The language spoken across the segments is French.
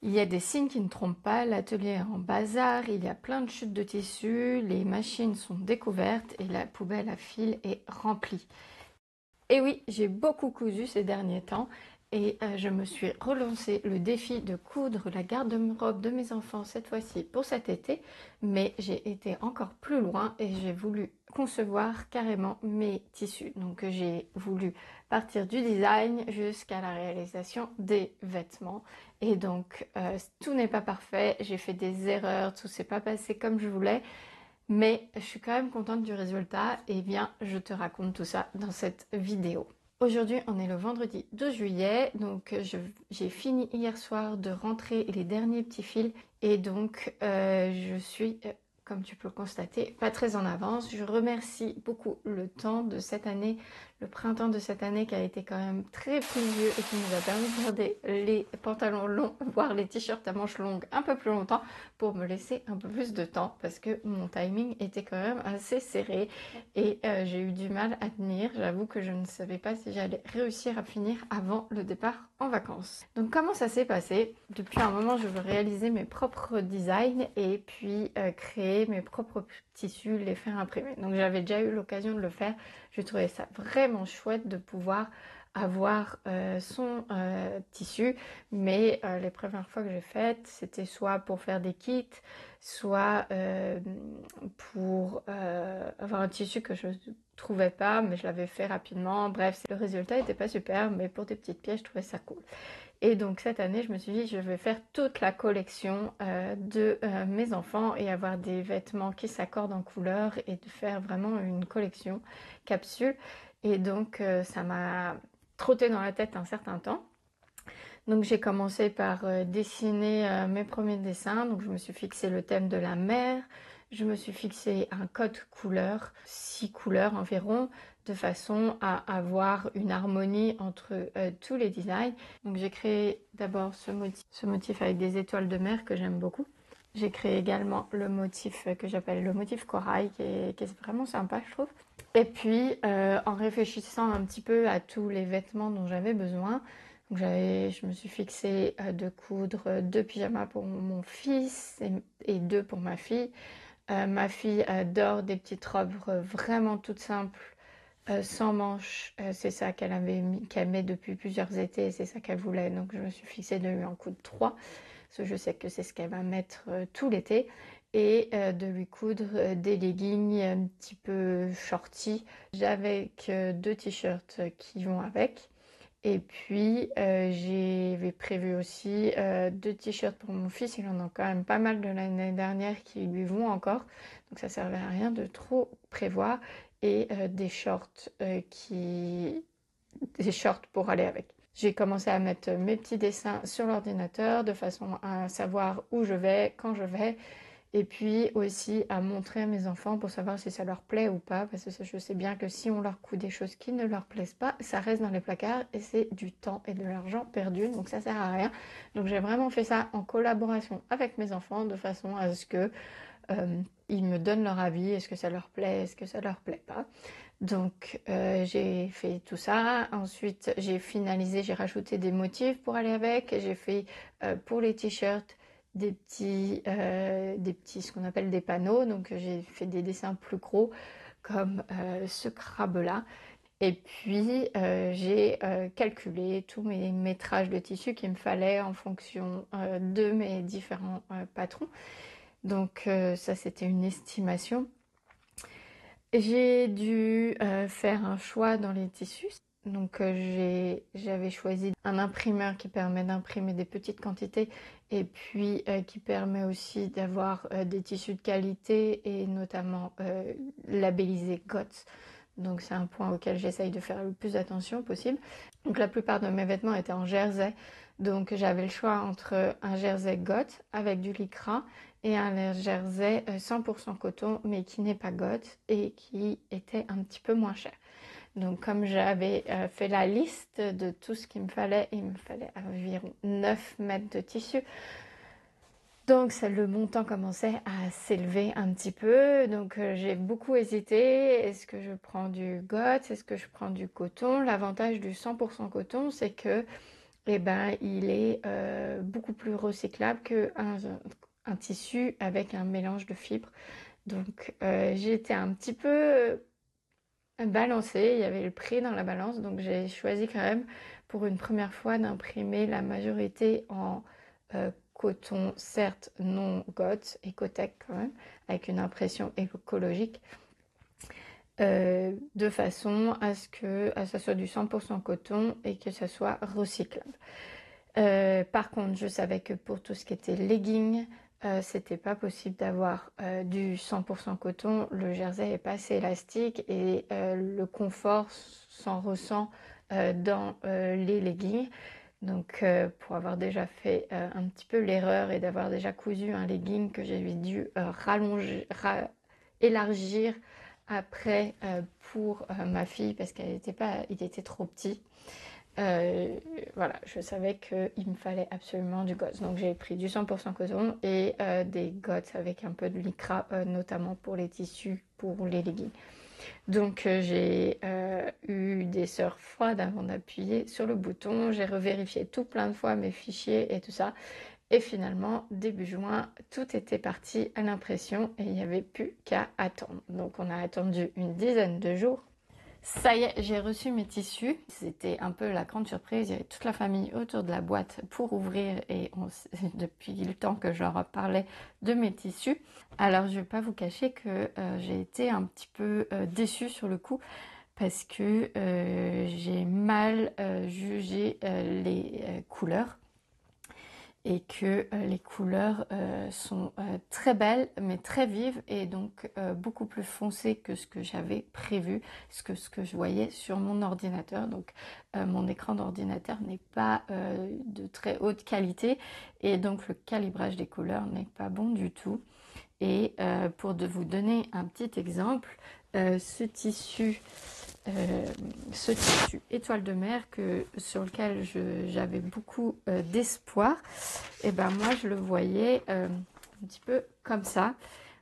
Il y a des signes qui ne trompent pas, l'atelier est en bazar, il y a plein de chutes de tissu, les machines sont découvertes et la poubelle à fil est remplie. Et oui, j'ai beaucoup cousu ces derniers temps et je me suis relancé le défi de coudre la garde-robe de mes enfants cette fois-ci pour cet été, mais j'ai été encore plus loin et j'ai voulu concevoir carrément mes tissus. Donc j'ai voulu partir du design jusqu'à la réalisation des vêtements. Et donc tout n'est pas parfait, j'ai fait des erreurs, tout s'est pas passé comme je voulais. Mais je suis quand même contente du résultat et bien je te raconte tout ça dans cette vidéo. Aujourd'hui on est le vendredi 12 juillet, donc j'ai fini hier soir de rentrer les derniers petits fils et donc je suis, comme tu peux le constater, pas très en avance. Je remercie beaucoup le temps de cette année, le printemps de cette année qui a été quand même très pluvieux et qui nous a permis de garder les pantalons longs, voire les t-shirts à manches longues un peu plus longtemps pour me laisser un peu plus de temps parce que mon timing était quand même assez serré et j'ai eu du mal à tenir. J'avoue que je ne savais pas si j'allais réussir à finir avant le départ en vacances. Donc comment ça s'est passé? Depuis un moment, je veux réaliser mes propres designs et puis créer mes propres tissus, les faire imprimer. Donc j'avais déjà eu l'occasion de le faire. Je trouvais ça vraiment chouette de pouvoir avoir son tissu, mais les premières fois que j'ai faites, c'était soit pour faire des kits, soit pour avoir un tissu que je trouvais pas, mais je l'avais fait rapidement. Bref, le résultat était pas super, mais pour des petites pièces, je trouvais ça cool. Et donc cette année, je me suis dit, je vais faire toute la collection de mes enfants et avoir des vêtements qui s'accordent en couleur et de faire vraiment une collection capsule. Et donc ça m'a trotté dans la tête un certain temps. Donc j'ai commencé par dessiner mes premiers dessins. Donc je me suis fixé le thème de la mer. Je me suis fixé un code couleur, 6 couleurs environ, de façon à avoir une harmonie entre tous les designs. Donc j'ai créé d'abord ce motif avec des étoiles de mer que j'aime beaucoup. J'ai créé également le motif que j'appelle le motif corail, qui est vraiment sympa, je trouve. Et puis, en réfléchissant un petit peu à tous les vêtements dont j'avais besoin, donc je me suis fixée de coudre 2 pyjamas pour mon fils et 2 pour ma fille. Ma fille adore des petites robes vraiment toutes simples, sans manches. C'est ça qu'elle met depuis plusieurs étés et c'est ça qu'elle voulait. Donc je me suis fixée de lui en coudre 3 parce que je sais que c'est ce qu'elle va mettre tout l'été et de lui coudre des leggings un petit peu shorty. J'avais que 2 t-shirts qui vont avec. Et puis j'avais prévu aussi 2 t-shirts pour mon fils. Il en a quand même pas mal de l'année dernière qui lui vont encore. Donc ça servait à rien de trop prévoir. Et des shorts des shorts pour aller avec. J'ai commencé à mettre mes petits dessins sur l'ordinateur de façon à savoir où je vais, quand je vais, et puis aussi à montrer à mes enfants pour savoir si ça leur plaît ou pas, parce que je sais bien que si on leur coud des choses qui ne leur plaisent pas, ça reste dans les placards et c'est du temps et de l'argent perdu, donc ça sert à rien. Donc j'ai vraiment fait ça en collaboration avec mes enfants de façon à ce que ils me donnent leur avis, est-ce que ça leur plaît, est-ce que ça leur plaît pas. Donc j'ai fait tout ça, ensuite j'ai finalisé, j'ai rajouté des motifs pour aller avec, j'ai fait pour les t-shirts des petits, ce qu'on appelle des panneaux, donc j'ai fait des dessins plus gros comme ce crabe là. Et puis j'ai calculé tous mes métrages de tissu qu'il me fallait en fonction de mes différents patrons. Donc ça c'était une estimation. J'ai dû faire un choix dans les tissus. Donc j'avais choisi un imprimeur qui permet d'imprimer des petites quantités et puis qui permet aussi d'avoir des tissus de qualité et notamment labellisés GOTS. Donc c'est un point auquel j'essaye de faire le plus attention possible. Donc la plupart de mes vêtements étaient en jersey. Donc j'avais le choix entre un jersey GOTS avec du lycra et un jersey 100% coton mais qui n'est pas GOTS et qui était un petit peu moins cher. Donc comme j'avais fait la liste de tout ce qu'il me fallait, il me fallait environ 9 mètres de tissu. Donc le montant commençait à s'élever un petit peu, donc j'ai beaucoup hésité, est-ce que je prends du GOTS, est-ce que je prends du coton? L'avantage du 100% coton, c'est que et ben il est beaucoup plus recyclable qu'un tissu avec un mélange de fibres. Donc j'ai été un petit peu balancée, il y avait le prix dans la balance, donc j'ai choisi quand même pour une première fois d'imprimer la majorité en coton, certes non GOTS, Ecotech quand même, avec une impression écologique, de façon à ce que ça soit du 100% coton et que ça soit recyclable. Par contre, je savais que pour tout ce qui était legging, c'était pas possible d'avoir du 100% coton. Le jersey est pas assez élastique et le confort s'en ressent dans les leggings. Donc, pour avoir déjà fait un petit peu l'erreur et d'avoir déjà cousu un legging que j'avais dû élargir après pour ma fille parce qu'elle était pas, il était trop petit. Voilà, je savais qu'il me fallait absolument du GOTS. Donc j'ai pris du 100% coton et des GOTS avec un peu de lycra, notamment pour les tissus, pour les leggings. Donc j'ai eu des sueurs froides avant d'appuyer sur le bouton. J'ai revérifié tout plein de fois mes fichiers et tout ça. Et finalement, début juin, tout était parti à l'impression et il n'y avait plus qu'à attendre. Donc on a attendu une dizaine de jours. Ça y est, j'ai reçu mes tissus. C'était un peu la grande surprise. Il y avait toute la famille autour de la boîte pour ouvrir et depuis le temps que je leur parlais de mes tissus. Alors, je vais pas vous cacher que j'ai été un petit peu déçue sur le coup parce que j'ai mal jugé les couleurs et que les couleurs sont très belles mais très vives et donc beaucoup plus foncées que ce que j'avais prévu, ce que je voyais sur mon ordinateur. Donc mon écran d'ordinateur n'est pas de très haute qualité et donc le calibrage des couleurs n'est pas bon du tout. Et pour vous donner un petit exemple, ce tissu étoile de mer sur lequel j'avais beaucoup d'espoir, et ben moi je le voyais un petit peu comme ça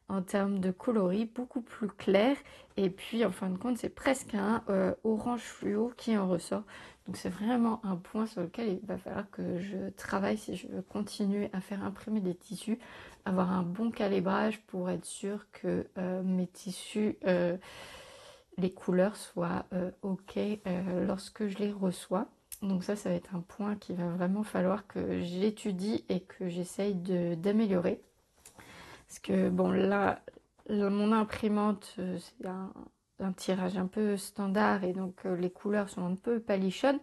en termes de coloris, beaucoup plus clair, et puis en fin de compte c'est presque un orange fluo qui en ressort. Donc c'est vraiment un point sur lequel il va falloir que je travaille si je veux continuer à faire imprimer des tissus, avoir un bon calibrage pour être sûr que mes tissus, les couleurs soient ok lorsque je les reçois. Donc ça va être un point qu'il va vraiment falloir que j'étudie et que j'essaye d'améliorer. Parce que bon là, mon imprimante, c'est un tirage un peu standard et donc les couleurs sont un peu palichonnes,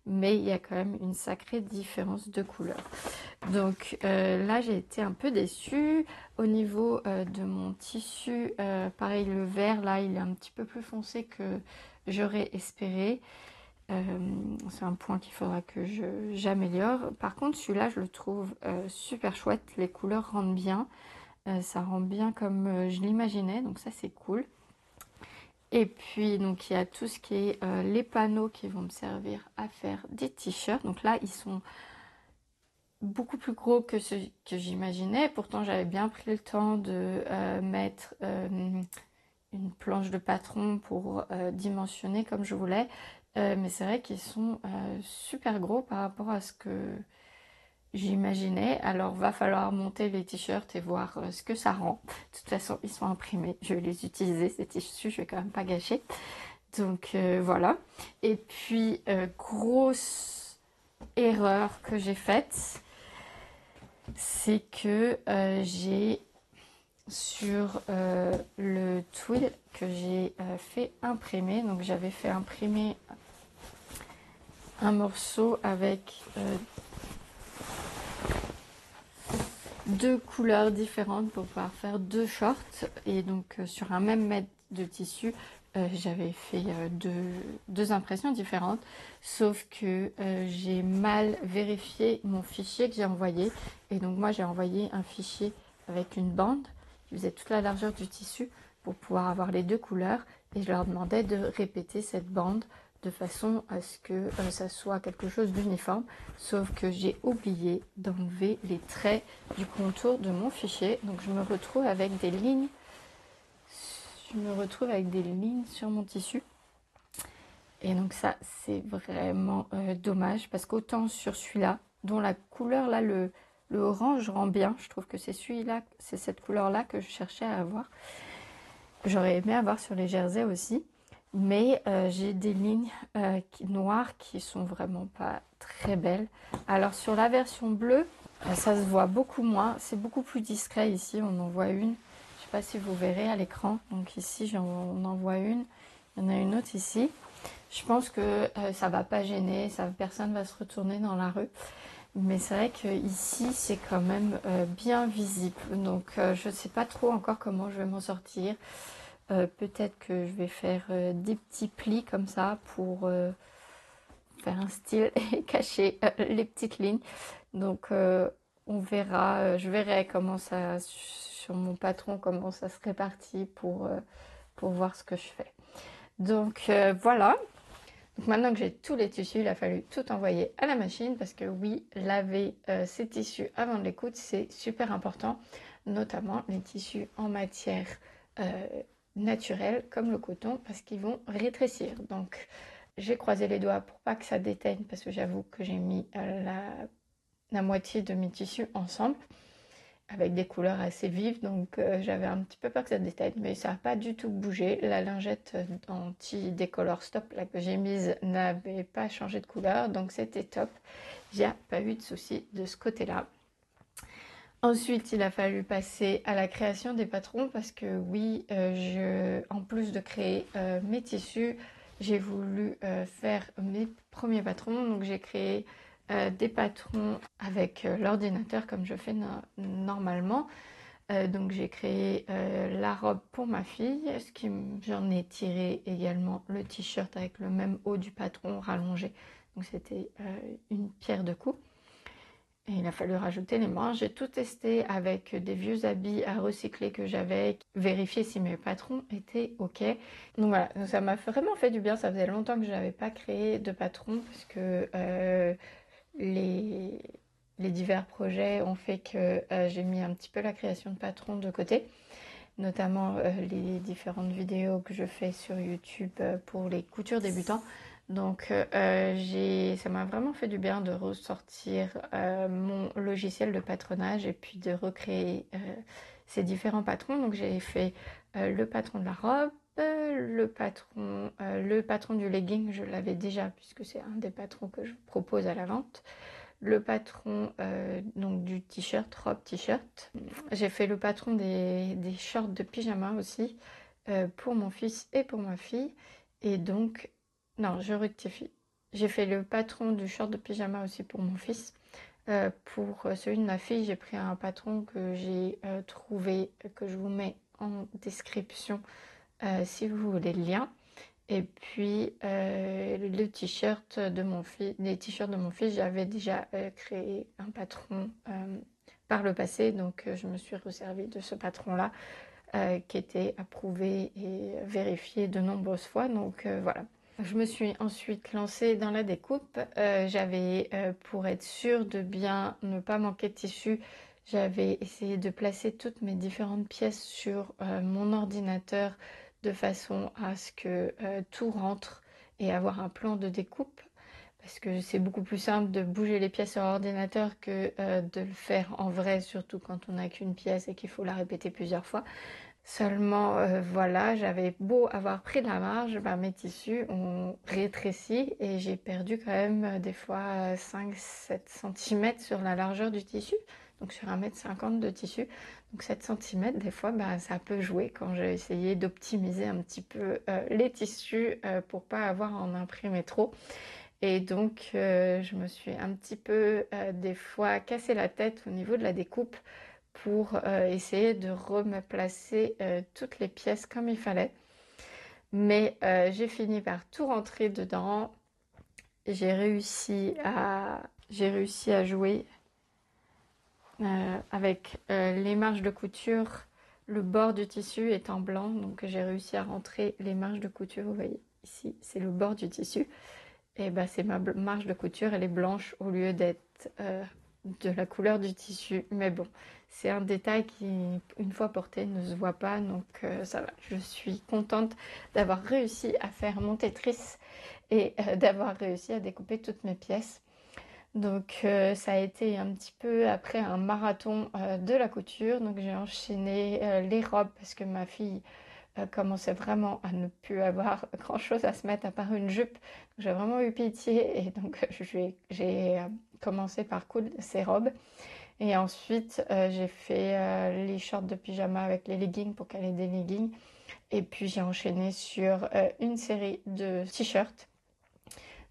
mais il y a quand même une sacrée différence de couleur. Donc là, j'ai été un peu déçue. Au niveau de mon tissu, pareil, le vert, là, il est un petit peu plus foncé que j'aurais espéré. C'est un point qu'il faudra que j'améliore. Par contre, celui-là, je le trouve super chouette. Les couleurs rendent bien. Ça rend bien comme je l'imaginais, donc ça, c'est cool. Et puis, donc, il y a tout ce qui est les panneaux qui vont me servir à faire des t-shirts. Donc là, ils sont beaucoup plus gros que ce que j'imaginais. Pourtant, j'avais bien pris le temps de mettre une planche de patron pour dimensionner comme je voulais. Mais c'est vrai qu'ils sont super gros par rapport à ce que j'imaginais. Alors, va falloir monter les t-shirts et voir ce que ça rend. De toute façon, ils sont imprimés. Je vais les utiliser, ces tissus. Je vais quand même pas gâcher. Donc, voilà. Et puis, grosse erreur que j'ai faite, c'est que j'ai sur le twill que j'ai fait imprimer, donc j'avais fait imprimer un morceau avec deux couleurs différentes pour pouvoir faire deux shorts, et donc sur un même mètre de tissu j'avais fait deux impressions différentes, sauf que j'ai mal vérifié mon fichier que j'ai envoyé, et donc moi j'ai envoyé un fichier avec une bande qui faisait toute la largeur du tissu pour pouvoir avoir les deux couleurs, et je leur demandais de répéter cette bande de façon à ce que ça soit quelque chose d'uniforme, sauf que j'ai oublié d'enlever les traits du contour de mon fichier, donc je me retrouve avec des lignes sur mon tissu. Et donc ça, c'est vraiment dommage parce qu'autant sur celui-là, dont la couleur là, le orange rend bien, je trouve que c'est celui-là, c'est cette couleur-là que je cherchais à avoir. J'aurais aimé avoir sur les jerseys aussi, mais j'ai des lignes noires qui sont vraiment pas très belles. Alors sur la version bleue, ça se voit beaucoup moins, c'est beaucoup plus discret ici, on en voit une. Je sais pas si vous verrez à l'écran, donc ici on en voit une, il y en a une autre ici. Je pense que ça va pas gêner, personne va se retourner dans la rue. Mais c'est vrai que ici c'est quand même bien visible. Donc je ne sais pas trop encore comment je vais m'en sortir. Peut-être que je vais faire des petits plis comme ça pour faire un style et cacher les petites lignes. Donc on verra, je verrai comment ça, sur mon patron, comment ça se répartit pour voir ce que je fais. Donc voilà. Donc maintenant que j'ai tous les tissus, il a fallu tout envoyer à la machine parce que oui, laver ces tissus avant de les coudre, c'est super important, notamment les tissus en matière naturelle comme le coton parce qu'ils vont rétrécir. Donc j'ai croisé les doigts pour pas que ça déteigne parce que j'avoue que j'ai mis la moitié de mes tissus ensemble avec des couleurs assez vives, donc j'avais un petit peu peur que ça déteigne, mais ça n'a pas du tout bougé. La lingette anti-décolore stop là, que j'ai mise n'avait pas changé de couleur, donc c'était top. Il n'y a pas eu de souci de ce côté-là. Ensuite, il a fallu passer à la création des patrons parce que oui, en plus de créer mes tissus, j'ai voulu faire mes premiers patrons. Donc j'ai créé des patrons avec l'ordinateur comme je fais normalement. Donc j'ai créé la robe pour ma fille, j'en ai tiré également le t-shirt avec le même haut du patron rallongé. Donc c'était une pierre de coups. Et il a fallu rajouter les manches. J'ai tout testé avec des vieux habits à recycler que j'avais, vérifier si mes patrons étaient OK. Donc voilà, ça m'a vraiment fait du bien. Ça faisait longtemps que je n'avais pas créé de patron parce que les, les divers projets ont fait que j'ai mis un petit peu la création de patrons de côté. Notamment les différentes vidéos que je fais sur YouTube pour les coutures débutants. Donc ça m'a vraiment fait du bien de ressortir mon logiciel de patronage et puis de recréer ces différents patrons. Donc j'ai fait le patron de la robe, le patron du legging, je l'avais déjà puisque c'est un des patrons que je propose à la vente. Le patron donc du t-shirt, robe t-shirt. J'ai fait le patron des shorts de pyjama aussi pour mon fils et pour ma fille. Et donc, non, je rectifie. J'ai fait le patron du short de pyjama aussi pour mon fils. Pour celui de ma fille, j'ai pris un patron que j'ai trouvé, que je vous mets en description si vous voulez le lien. Et puis le t-shirt de mon fils, les t-shirts de mon fils, j'avais déjà créé un patron par le passé, donc je me suis resservie de ce patron-là qui était approuvé et vérifié de nombreuses fois. Donc voilà. Je me suis ensuite lancée dans la découpe. J'avais, pour être sûre de bien ne pas manquer de tissu, j'avais essayé de placer toutes mes différentes pièces sur mon ordinateur de façon à ce que tout rentre et avoir un plan de découpe. Parce que c'est beaucoup plus simple de bouger les pièces sur ordinateur que de le faire en vrai, surtout quand on n'a qu'une pièce et qu'il faut la répéter plusieurs fois. Seulement, voilà, j'avais beau avoir pris de la marge, bah, mes tissus ont rétréci et j'ai perdu quand même des fois 5-7 cm sur la largeur du tissu, donc sur 1,50 m de tissu. Donc 7 cm, des fois, bah, ça peut jouer quand j'ai essayé d'optimiser un petit peu les tissus pour pas avoir à en imprimer trop. Et donc, je me suis un petit peu des fois cassé la tête au niveau de la découpe pour essayer de replacer toutes les pièces comme il fallait. Mais j'ai fini par tout rentrer dedans. J'ai réussi à jouer avec les marges de couture. Le bord du tissu est en blanc, donc j'ai réussi à rentrer les marges de couture. Vous voyez, ici, c'est le bord du tissu. Et bah, c'est ma marge de couture, elle est blanche au lieu d'être de la couleur du tissu. Mais bon, c'est un détail qui, une fois porté, ne se voit pas. Donc ça va. Je suis contente d'avoir réussi à faire mon Tetris et d'avoir réussi à découper toutes mes pièces. Donc ça a été un petit peu après un marathon de la couture. Donc j'ai enchaîné les robes parce que ma fille commençait vraiment à ne plus avoir grand chose à se mettre à part une jupe. J'ai vraiment eu pitié et donc j'ai commencé par coudre ses robes. Et ensuite j'ai fait les shorts de pyjama avec les leggings pour qu'elle ait des leggings. Et puis j'ai enchaîné sur une série de t-shirts.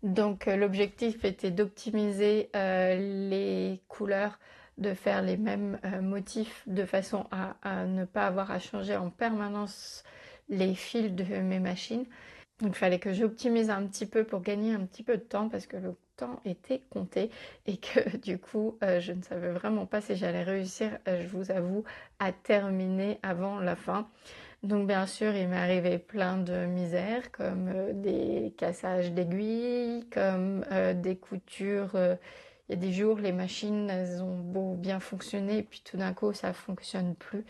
Donc l'objectif était d'optimiser les couleurs, de faire les mêmes motifs de façon à ne pas avoir à changer en permanence les fils de mes machines. Donc il fallait que j'optimise un petit peu pour gagner un petit peu de temps parce que le temps était compté et que du coup je ne savais vraiment pas si j'allais réussir, je vous avoue, à terminer avant la fin. Donc bien sûr, il m'est arrivé plein de misères, comme des cassages d'aiguilles, comme des coutures. Il y a des jours, les machines, elles ont beau bien fonctionner, et puis tout d'un coup, ça ne fonctionne plus.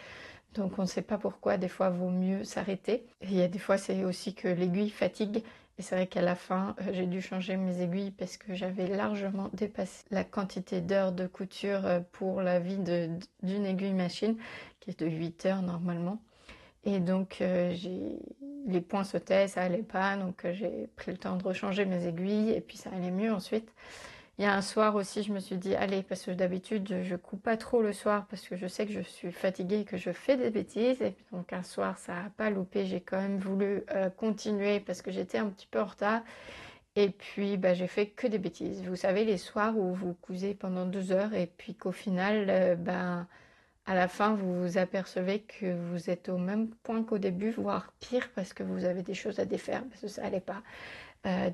Donc on ne sait pas pourquoi, des fois, il vaut mieux s'arrêter. Et il y a des fois, c'est aussi que l'aiguille fatigue. Et c'est vrai qu'à la fin, j'ai dû changer mes aiguilles parce que j'avais largement dépassé la quantité d'heures de couture pour la vie d'une aiguille machine, qui est de 8 heures normalement. Et donc, les points sautaient, ça allait pas. Donc, j'ai pris le temps de rechanger mes aiguilles et puis ça allait mieux ensuite. Il y a un soir aussi, je me suis dit, allez, parce que d'habitude, je coupe pas trop le soir parce que je sais que je suis fatiguée et que je fais des bêtises. Et donc, un soir, ça n'a pas loupé. J'ai quand même voulu continuer parce que j'étais un petit peu en retard. Et puis, bah, j'ai fait que des bêtises. Vous savez, les soirs où vous cousez pendant 2 heures et puis qu'au final, à la fin, vous vous apercevez que vous êtes au même point qu'au début, voire pire, parce que vous avez des choses à défaire, parce que ça allait pas.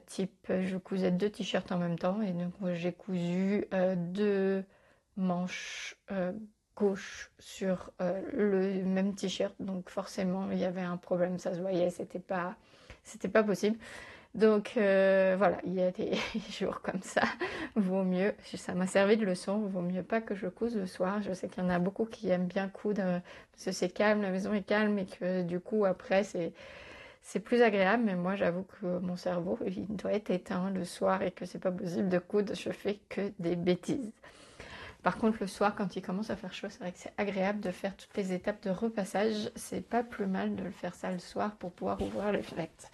Type, je cousais 2 t-shirts en même temps, et donc j'ai cousu 2 manches gauches sur le même t-shirt, donc forcément il y avait un problème, ça se voyait, c'était pas possible. Donc voilà, il y a des jours comme ça, vaut mieux, ça m'a servi de leçon, vaut mieux pas que je couse le soir. Je sais qu'il y en a beaucoup qui aiment bien coudre parce que c'est calme, la maison est calme et que du coup après c'est plus agréable. Mais moi j'avoue que mon cerveau il doit être éteint le soir et que c'est pas possible de coudre, je fais que des bêtises. Par contre le soir quand il commence à faire chaud, c'est vrai que c'est agréable de faire toutes les étapes de repassage. C'est pas plus mal de le faire ça le soir pour pouvoir ouvrir les fenêtres.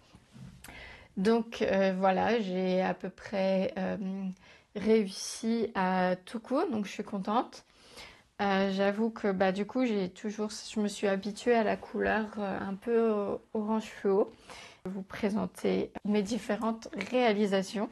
Donc voilà, j'ai à peu près réussi à tout coudre, donc je suis contente. J'avoue que bah, du coup, je me suis habituée à la couleur un peu orange fluo. Je vais vous présenter mes différentes réalisations.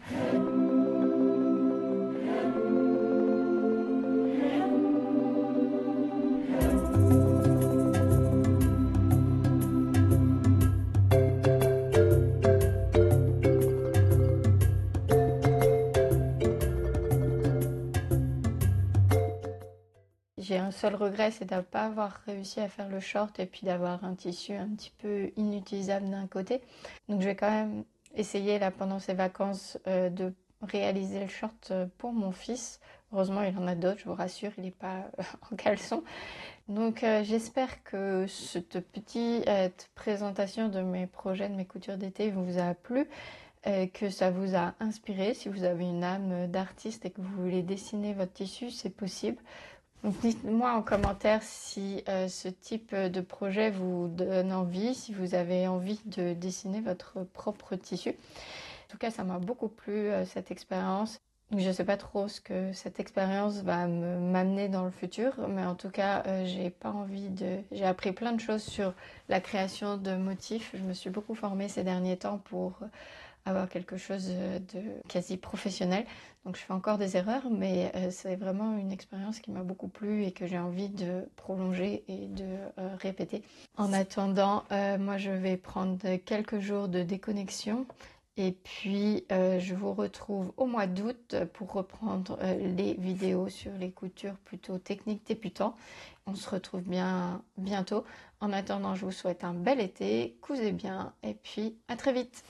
J'ai un seul regret, c'est de ne pas avoir réussi à faire le short et puis d'avoir un tissu un petit peu inutilisable d'un côté. Donc je vais quand même essayer là pendant ces vacances de réaliser le short pour mon fils. Heureusement, il en a d'autres, je vous rassure, il n'est pas en caleçon. Donc j'espère que cette petite présentation de mes projets, de mes coutures d'été vous a plu, que ça vous a inspiré. Si vous avez une âme d'artiste et que vous voulez dessiner votre tissu, c'est possible. Donc dites-moi en commentaire si ce type de projet vous donne envie, si vous avez envie de dessiner votre propre tissu. En tout cas, ça m'a beaucoup plu cette expérience. Je ne sais pas trop ce que cette expérience va m'amener dans le futur, mais en tout cas, j'ai appris plein de choses sur la création de motifs. Je me suis beaucoup formée ces derniers temps pour avoir quelque chose de quasi professionnel. Donc je fais encore des erreurs, mais c'est vraiment une expérience qui m'a beaucoup plu et que j'ai envie de prolonger et de répéter. En attendant, moi je vais prendre quelques jours de déconnexion. Et puis, je vous retrouve au mois d'août pour reprendre les vidéos sur les coutures plutôt techniques débutants. On se retrouve bien bientôt. En attendant, je vous souhaite un bel été, cousez bien et puis à très vite.